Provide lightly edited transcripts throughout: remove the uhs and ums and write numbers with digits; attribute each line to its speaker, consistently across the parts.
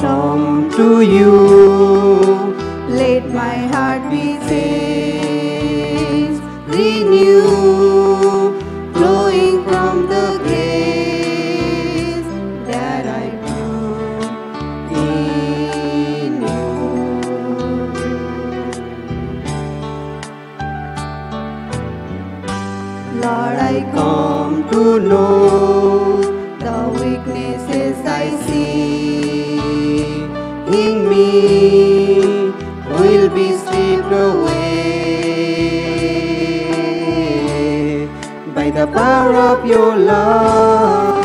Speaker 1: come to you. Let my heart be changed, renewed, flowing from the grace that I found in you. Lord, I come to know the weaknesses I see in me will be stripped away by the power of your love.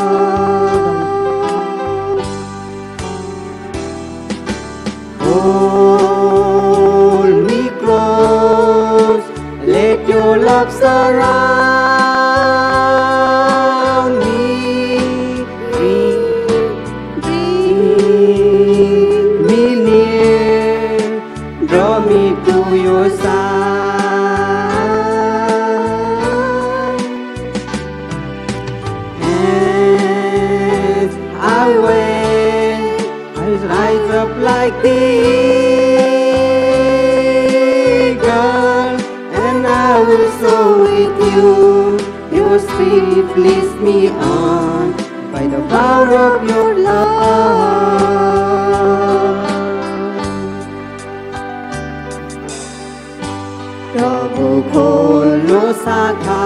Speaker 1: Hold me close, let your love surround me. Bring me near, draw me to your side. As I wait, I'll rise up like the eagle, and I will soar with you. Your spirit leads me on by the power of your love. प्रभु खोलो शाखा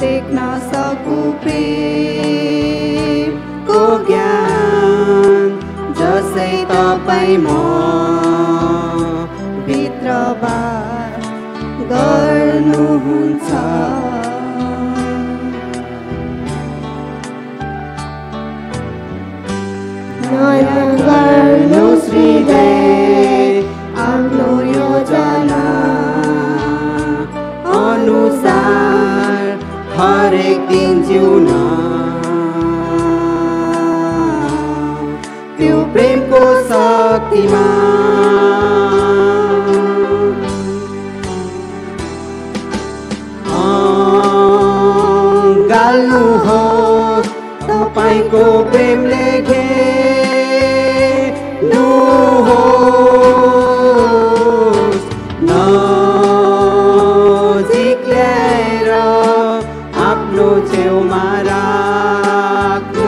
Speaker 1: देख्न सकु प्रेम को ज्ञान जसै तपाईँ म भित्रबाट गर्नुहुन्छ। नयाँ गर्नुहोस् हृदय आफ्नो योजना अनुसार हरेक दिन जिउन त्यो प्रेमको शक्तिमा गाल्नुहोस् तपाईको प्रेमले घेर्नुहोस् नजिक ल्याएर आफ्नो छेउमा राख्नुहोस्।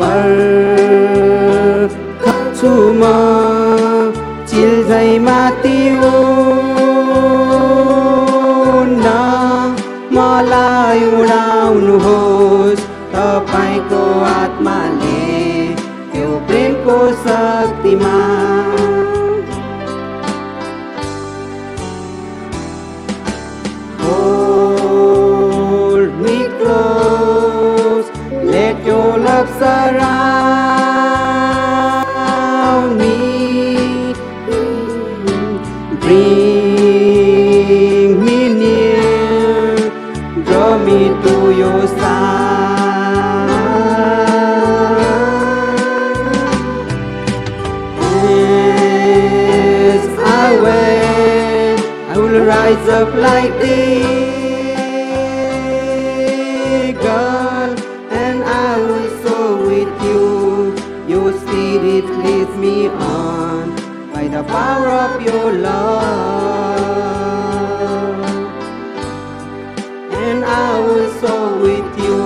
Speaker 1: पर्खछु म चिल्झै माथि उड्न मलाई उडाउनुहोस् तपाईको आत्माले त्यो Premco शक्तिमा। Hold me close, let your love surround me. Bring me near, draw me to your side. As I wait, I will rise up like the eagle, and I will soar with you. Your spirit leads me on by the power of your love, and I will soar with you.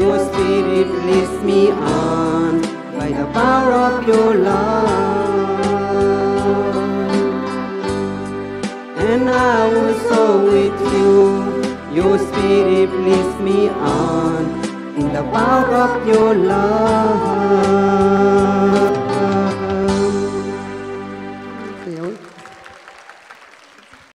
Speaker 1: Your spirit leads me on by the power of your love, and I will soar with you. Your spirit leads me on in the power of your love.